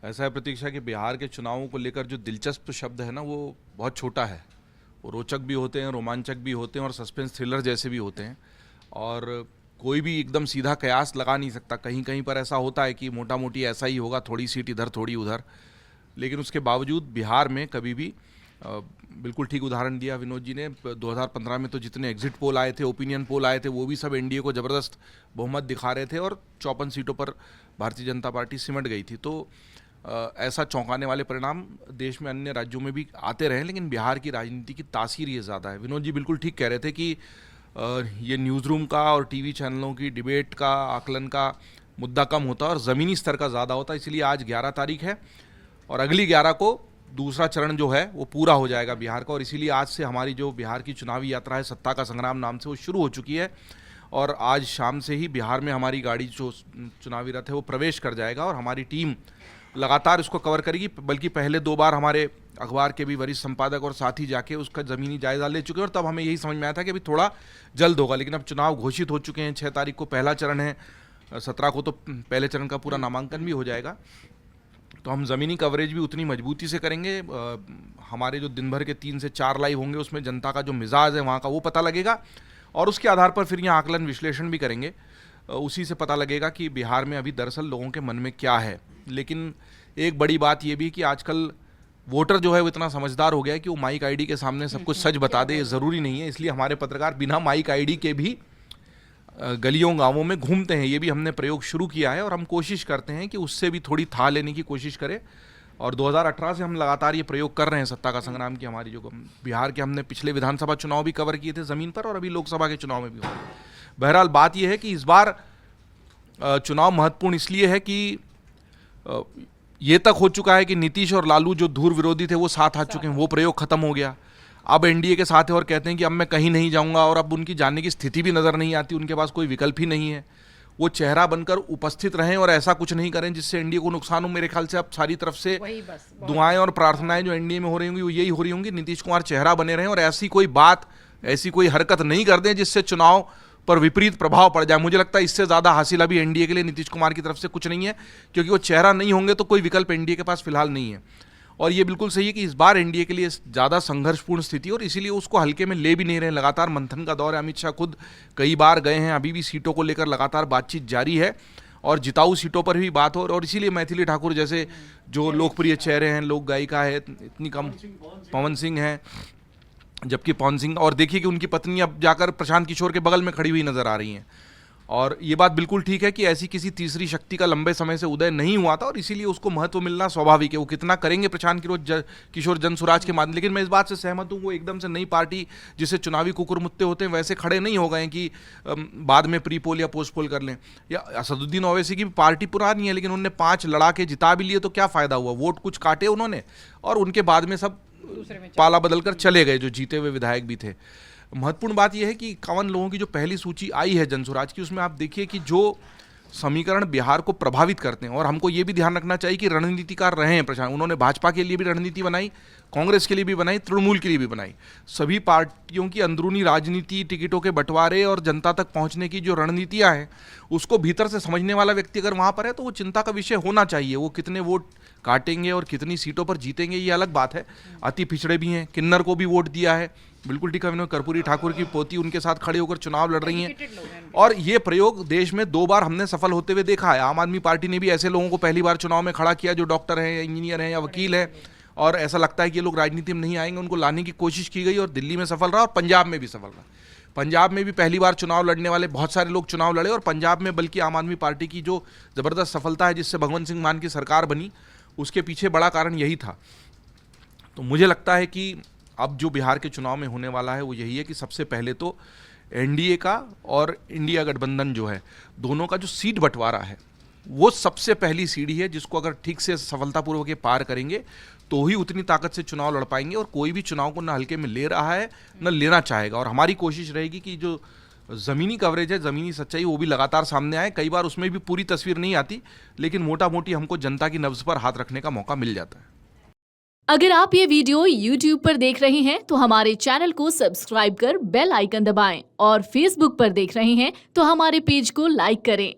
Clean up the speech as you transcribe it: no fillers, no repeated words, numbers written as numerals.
ऐसा है प्रतीक्षा कि बिहार के चुनावों को लेकर जो दिलचस्प शब्द है ना वो बहुत छोटा है। वो रोचक भी होते हैं, रोमांचक भी होते हैं और सस्पेंस थ्रिलर जैसे भी होते हैं। और कोई भी एकदम सीधा कयास लगा नहीं सकता। कहीं कहीं पर ऐसा होता है कि मोटा मोटी ऐसा ही होगा, थोड़ी सीट इधर थोड़ी उधर। लेकिन उसके बावजूद बिहार में कभी भी बिल्कुल ठीक उदाहरण दिया विनोद जी ने। 2015 में तो जितने एग्जिट पोल आए थे, ओपिनियन पोल आए थे, वो भी सब एनडीए को ज़बरदस्त बहुमत दिखा रहे थे और 54 सीटों पर भारतीय जनता पार्टी सिमट गई थी। तो ऐसा चौंकाने वाले परिणाम देश में अन्य राज्यों में भी आते रहे, लेकिन बिहार की राजनीति की तासीर ये ज़्यादा है। विनोद जी बिल्कुल ठीक कह रहे थे कि ये न्यूज़ रूम का और टीवी चैनलों की डिबेट का, आकलन का मुद्दा कम होता है और ज़मीनी स्तर का ज़्यादा होता है। इसलिए आज 11 तारीख है और अगली 11 को दूसरा चरण जो है वो पूरा हो जाएगा बिहार का। और इसीलिए आज से हमारी जो बिहार की चुनावी यात्रा है, सत्ता का संग्राम नाम से, वो शुरू हो चुकी है। और आज शाम से ही बिहार में हमारी गाड़ी जो चुनावी रथ है वो प्रवेश कर जाएगा और हमारी टीम लगातार इसको कवर करेगी। बल्कि पहले 2 बार हमारे अखबार के भी वरिष्ठ संपादक और साथी जाके उसका ज़मीनी जायज़ा ले चुके हैं और तब हमें यही समझ में आया था कि अभी थोड़ा जल्द होगा। लेकिन अब चुनाव घोषित हो चुके हैं। 6 तारीख को पहला चरण है, 17 को तो पहले चरण का पूरा नामांकन भी हो जाएगा। तो हम ज़मीनी कवरेज भी उतनी मजबूती से करेंगे। हमारे जो दिन भर के 3 से 4 लाइव होंगे उसमें जनता का जो मिजाज है वहाँ का वो पता लगेगा और उसके आधार पर फिर यहाँ आकलन विश्लेषण भी करेंगे। उसी से पता लगेगा कि बिहार में अभी दरअसल लोगों के मन में क्या है। लेकिन एक बड़ी बात ये भी कि आजकल वोटर जो है वो इतना समझदार हो गया है कि वो माइक आईडी के सामने सब कुछ सच बता दे, ज़रूरी नहीं है। इसलिए हमारे पत्रकार बिना माइक आईडी के भी गलियों गांवों में घूमते हैं। ये भी हमने प्रयोग शुरू किया है और हम कोशिश करते हैं कि उससे भी थोड़ी था लेने की कोशिश करें। और 2018 से हम लगातार ये प्रयोग कर रहे हैं सत्ता का संग्राम की। हमारी जो बिहार के हमने पिछले विधानसभा चुनाव भी कवर किए थे ज़मीन पर और अभी लोकसभा के चुनाव में भी हो। बहरहाल बात यह है कि इस बार चुनाव महत्वपूर्ण इसलिए है कि ये तक हो चुका है कि नीतीश और लालू जो धुर विरोधी थे वो साथ आ चुके हैं, वो प्रयोग खत्म हो गया। अब एनडीए के साथ है और कहते हैं कि अब मैं कहीं नहीं जाऊंगा और अब उनकी जाने की स्थिति भी नजर नहीं आती, उनके पास कोई विकल्प ही नहीं है। वो चेहरा बनकर उपस्थित रहें और ऐसा कुछ नहीं करें जिससे एनडीए को नुकसान हो। मेरे ख्याल से अब सारी तरफ से दुआएं और प्रार्थनाएं जो एनडीए में हो रही होंगी वो यही हो रही होंगी, नीतीश कुमार चेहरा बने रहें और ऐसी कोई बात, ऐसी कोई हरकत नहीं कर दें जिससे चुनाव पर विपरीत प्रभाव पड़ जाए। मुझे लगता है इससे ज़्यादा हासिल अभी एनडीए के लिए नीतीश कुमार की तरफ से कुछ नहीं है, क्योंकि वो चेहरा नहीं होंगे तो कोई विकल्प एनडीए के पास फिलहाल नहीं है। और ये बिल्कुल सही है कि इस बार एनडीए के लिए ज़्यादा संघर्षपूर्ण स्थिति और इसीलिए उसको हल्के में ले भी नहीं रहे। लगातार मंथन का दौर है। अमित शाह खुद कई बार गए हैं, अभी भी सीटों को लेकर लगातार बातचीत जारी है और जिताऊ सीटों पर भी बात हो। और इसीलिए मैथिली ठाकुर जैसे जो लोकप्रिय चेहरे हैं, लोक गायिका है, इतनी कम, पवन सिंह हैं, जबकि पवन सिंह, और देखिए कि उनकी पत्नी अब जाकर प्रशांत किशोर के बगल में खड़ी हुई नजर आ रही हैं। और ये बात बिल्कुल ठीक है कि ऐसी किसी तीसरी शक्ति का लंबे समय से उदय नहीं हुआ था और इसीलिए उसको महत्व मिलना स्वाभाविक है। वो कितना करेंगे प्रशांत किशोर जन स्वराज के माध्यम, लेकिन मैं इस बात से सहमत हूँ, वो एकदम से नई पार्टी जिसे चुनावी कुकुरमुत्ते होते हैं वैसे खड़े नहीं हो गए कि बाद में प्री पोल या पोस्ट पोल कर लें। या असदुद्दीन ओवैसी की पार्टी पुरानी है, लेकिन उन्होंने 5 लड़ा के जिता भी लिए तो क्या फ़ायदा हुआ। वोट कुछ काटे उन्होंने और उनके बाद में सब पाला बदलकर चले गए जो जीते हुए विधायक भी थे। महत्वपूर्ण बात यह है कि 51 लोगों की जो पहली सूची आई है जनसुराज की, उसमें आप देखिए कि जो समीकरण बिहार को प्रभावित करते हैं, और हमको ये भी ध्यान रखना चाहिए कि रणनीतिकार रहे हैं प्रशांत। उन्होंने भाजपा के लिए भी रणनीति बनाई, कांग्रेस के लिए भी बनाई, तृणमूल के लिए भी बनाई। सभी पार्टियों की अंदरूनी राजनीति, टिकटों के बंटवारे और जनता तक पहुंचने की जो रणनीतियां हैं, उसको भीतर से समझने वाला व्यक्ति अगर वहां पर है तो वो चिंता का विषय होना चाहिए। वो कितने वोट काटेंगे और कितनी सीटों पर जीतेंगे ये अलग बात है। अति पिछड़े भी हैं, किन्नर को भी वोट दिया है, बिल्कुल ठीक है। कर्पूरी ठाकुर की पोती उनके साथ खड़े होकर चुनाव लड़ रही हैं और ये प्रयोग देश में 2 बार हमने सफल होते हुए देखा है। आम आदमी पार्टी ने भी ऐसे लोगों को पहली बार चुनाव में खड़ा किया जो डॉक्टर हैं या इंजीनियर हैं या वकील हैं और ऐसा लगता है कि ये लोग राजनीति में नहीं आएंगे, उनको लाने की कोशिश की गई और दिल्ली में सफल रहा और पंजाब में भी सफल रहा। पंजाब में भी पहली बार चुनाव लड़ने वाले बहुत सारे लोग चुनाव लड़े और पंजाब में बल्कि आम आदमी पार्टी की जो ज़बरदस्त सफलता है जिससे भगवंत सिंह मान की सरकार बनी, उसके पीछे बड़ा कारण यही था। तो मुझे लगता है कि अब जो बिहार के चुनाव में होने वाला है वो यही है कि सबसे पहले तो एनडीए का और इंडिया गठबंधन जो है, दोनों का जो सीट बंटवारा है वो सबसे पहली सीढ़ी है जिसको अगर ठीक से सफलतापूर्वक ये पार करेंगे तो ही उतनी ताकत से चुनाव लड़ पाएंगे। और कोई भी चुनाव को न हल्के में ले रहा है न लेना चाहेगा। और हमारी कोशिश रहेगी कि जो ज़मीनी कवरेज है, ज़मीनी सच्चाई, वो भी लगातार सामने आए। कई बार उसमें भी पूरी तस्वीर नहीं आती, लेकिन मोटा मोटी हमको जनता की नब्ज़ पर हाथ रखने का मौका मिल जाता है। अगर आप ये वीडियो YouTube पर देख रहे हैं तो हमारे चैनल को सब्सक्राइब कर बेल आइकन दबाएं और Facebook पर देख रहे हैं तो हमारे पेज को लाइक करें।